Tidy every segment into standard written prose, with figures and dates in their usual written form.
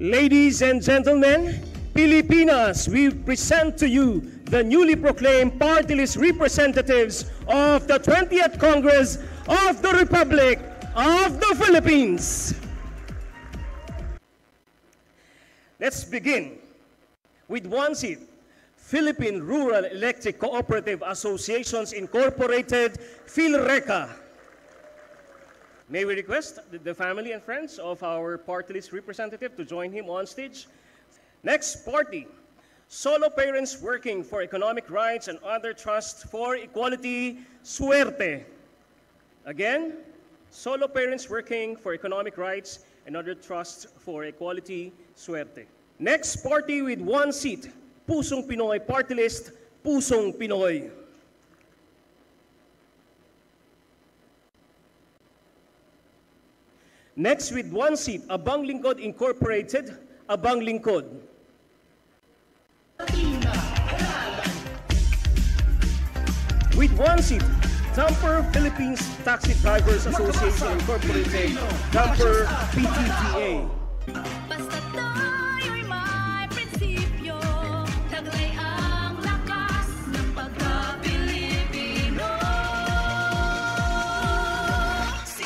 Ladies and gentlemen, Pilipinas, we present to you the newly proclaimed party list representatives of the 20th Congress of the Republic of the Philippines. Let's begin with one seat. Philippine Rural Electric Cooperative Associations Incorporated, PhilReca. May we request the family and friends of our party list representative to join him on stage. Next party, Solo Parents Working for Economic Rights and Other Trusts for Equality, Suerte. Again, Solo Parents Working for Economic Rights and Other Trusts for Equality, Suerte. Next party with one seat, Pusong Pinoy Party List, Pusong Pinoy. Next with one seat, Abang Lingkod Incorporated, Abang Lingkod. With one seat, Dumper Philippines Taxi Drivers Association Incorporated, Dumper PTTA.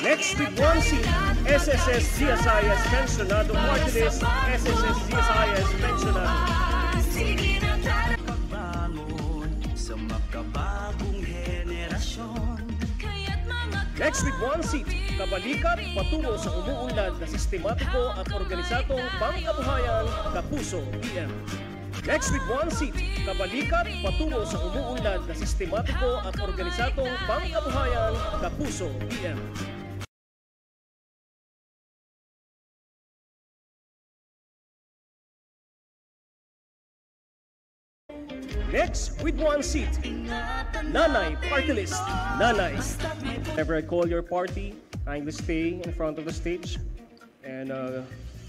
Next with one seat, SSS GSIS Pensionado Party List, SSS GSIS Pensionado. Next with one seat, kabalikat patungo sa umuunlad na sistematiko at organisadong pangkabuhayan Kapuso PM. Next with one seat, kabalikat patungo sa umuunlad na sistematiko at organisadong pangkabuhayan Kapuso PM. Next, with one seat, Nanay Party List, Nanay. Whenever I call your party, kindly stay in front of the stage and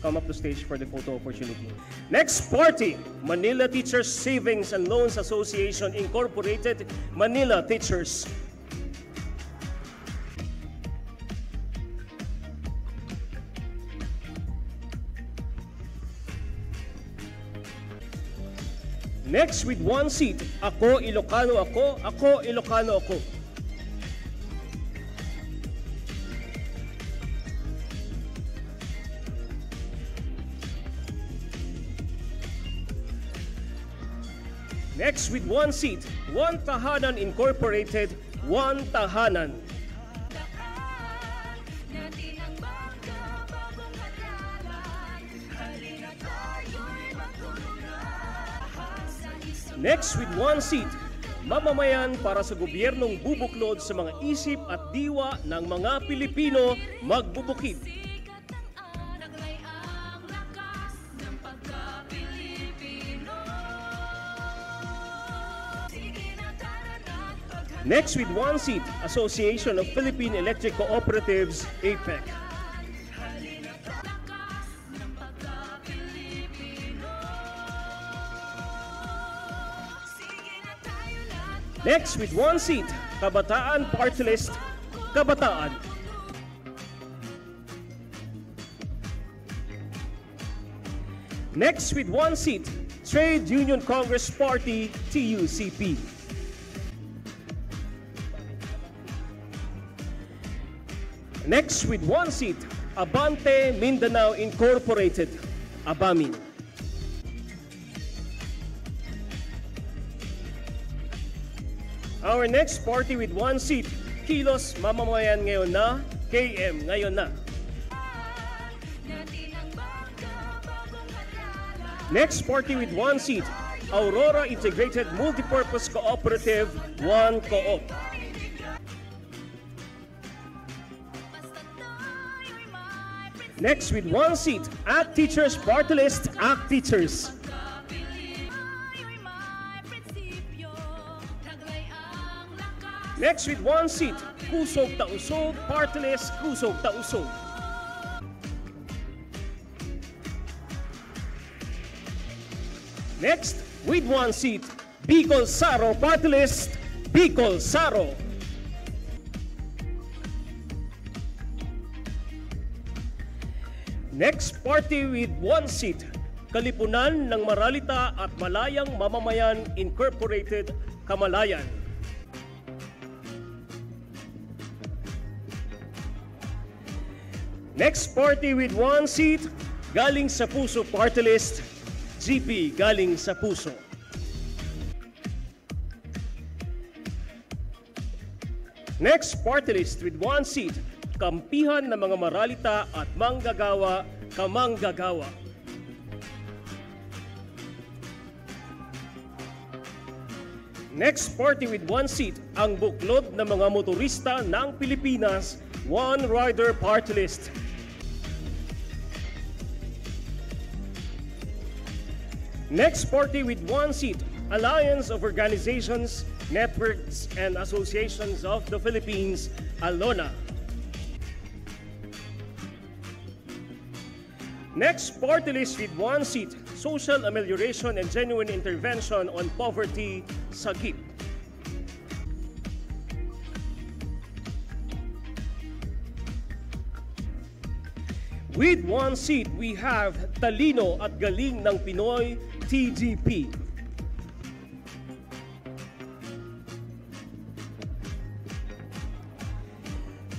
come up the stage for the photo opportunity. Next party, Manila Teachers Savings and Loans Association Incorporated, Manila Teachers. Next with one seat, Ako Ilocano Ako, Ako Ilocano Ako. Next with one seat, One Tahanan Incorporated, One Tahanan. Next with one seat, mamamayan para sa gobyernong bubuklod sa mga isip at diwa ng mga Pilipino magbubukid. Next with one seat, Association of Philippine Electric Cooperatives, APEC. Next with one seat, Kabataan Party List, Kabataan. Next with one seat, Trade Union Congress Party, TUCP. Next with one seat, Abante Mindanao Incorporated, Abamin. Our next party with one seat, Kilos Mamamayan ngayon na, KM ngayon na. Next party with one seat, Aurora Integrated Multipurpose Cooperative, One Co-op. Next with one seat, ACT Teachers Party List, ACT Teachers. Next with one seat, Kusog Tausog Party List, Kusog Tausog. Next with one seat, Bicol Saro Party List, Bicol Saro. Next party with one seat, Kalipunan ng Maralita at Malayang Mamamayan Incorporated, Kamalayan. Next party with one seat, Galing sa Puso Party List, GP Galing sa Puso. Next party list with one seat, Kampihan ng mga Maralita at Manggagawa, Kamanggagawa. Next party with one seat, ang Buklod ng mga Motorista ng Pilipinas, One Rider Party List. Next party with one seat, Alliance of Organizations, Networks, and Associations of the Philippines, ALONA. Next party list with one seat, Social Amelioration and Genuine Intervention on Poverty, SAGIP. With one seat, we have Talino at Galing ng Pinoy, TGP.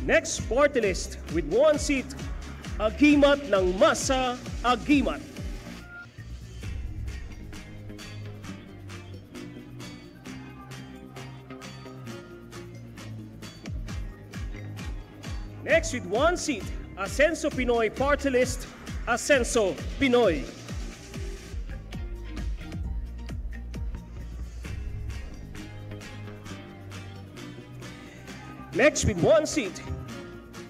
Next party list with one seat, Agimat ng Masa, Agimat. Next with one seat, Asenso Pinoy Party List, Asenso Pinoy. Next with one seat,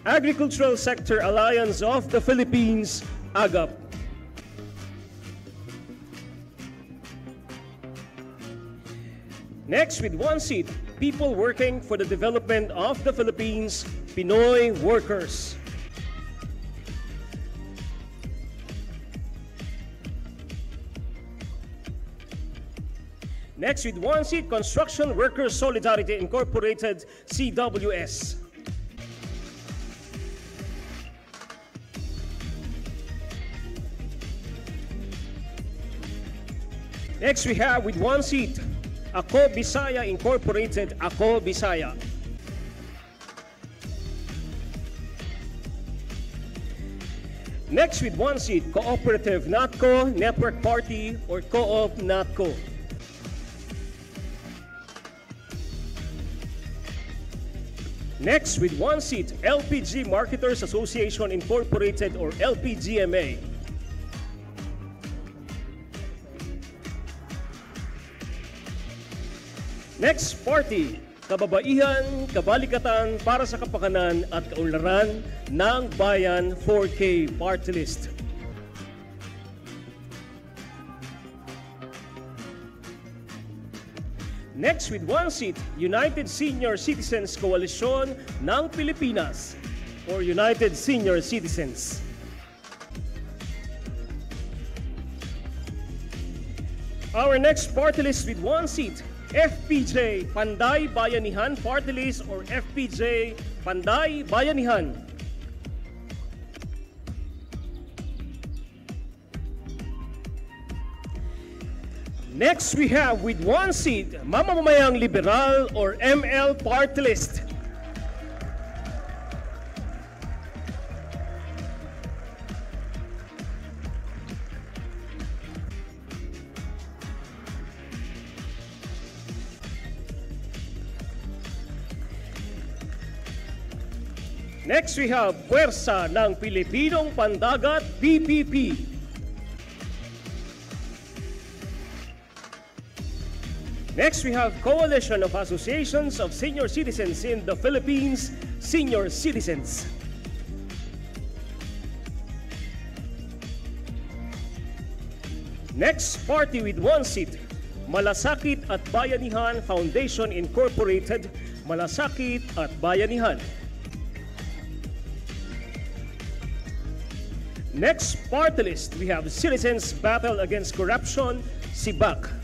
Agricultural Sector Alliance of the Philippines, AGAP. Next with one seat, People Working for the Development of the Philippines, Pinoy Workers. Next with one seat, Construction Workers Solidarity Incorporated, CWS. Next we have with one seat, Ako Bisaya Incorporated, Ako Bisaya. Next with one seat, Cooperative NATCO, Network Party, or Co-op NATCO. Next with one seat, LPG Marketers Association Incorporated, or LPGMA. Next party, Kababaihan, Kabalikatan para sa Kapakanan at Kaunlaran ng Bayan 4K Party List. Next with one seat, United Senior Citizens Coalition ng Pilipinas, or United Senior Citizens. Our next party list with one seat, FPJ Panday Bayanihan Party List, or FPJ Panday Bayanihan. Next we have with one seat, Mamamamayang Liberal, or ML Party List. Next we have Puwersa ng Pilipinong Pandagat, PPP. Next we have Coalition of Associations of Senior Citizens in the Philippines, Senior Citizens. Next party with one seat, Malasakit at Bayanihan Foundation Incorporated, Malasakit at Bayanihan. Next party list, we have Citizens Battle Against Corruption, SIBAC.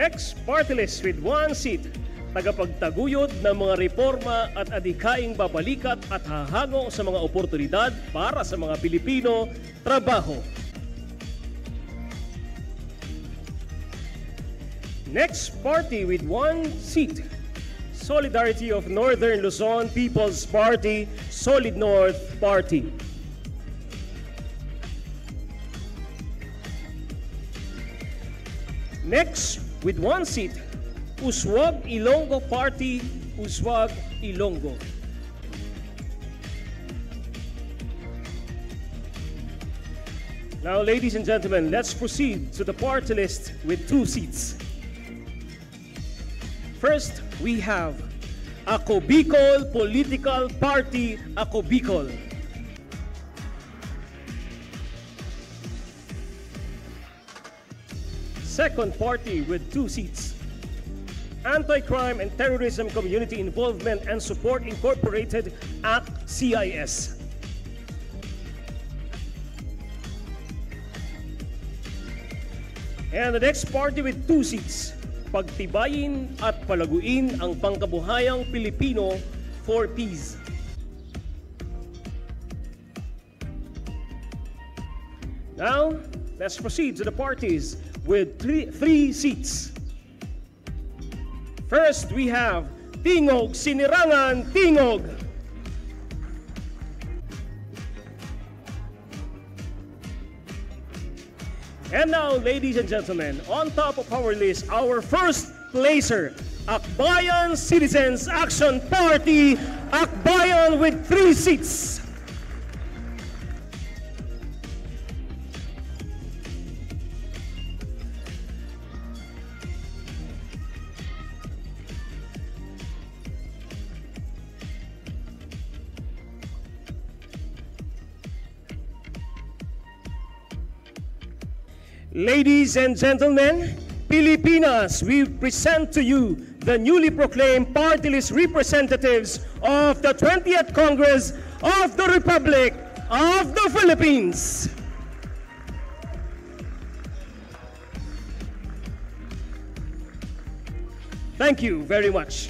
Next, party list with one seat. Tagapagtaguyod ng mga reforma at adhikaing babalikat at hahango sa mga oportunidad para sa mga Pilipino, trabaho. Next, party with one seat. Solidarity of Northern Luzon People's Party, Solid North Party. Next, with one seat, Uswag Ilonggo Party, Uswag Ilonggo. Now, ladies and gentlemen, let's proceed to the party list with two seats. First, we have Ako Bicol Political Party, Ako Bicol. Second party with two seats, Anti-Crime and Terrorism Community Involvement and Support Incorporated, ACT-CIS. And the next party with two seats, Pagtibayin at Palaguin ang Pangkabuhayang Pilipino for Peace. Now, let's proceed to the parties with three seats. First, we have Tingog Sinirangan Tingog. And now, ladies and gentlemen, on top of our list, our first placer, Akbayan Citizens Action Party, Akbayan with 3 seats. Ladies and gentlemen, Pilipinas, we present to you the newly proclaimed party list representatives of the 20th Congress of the Republic of the Philippines. Thank you very much.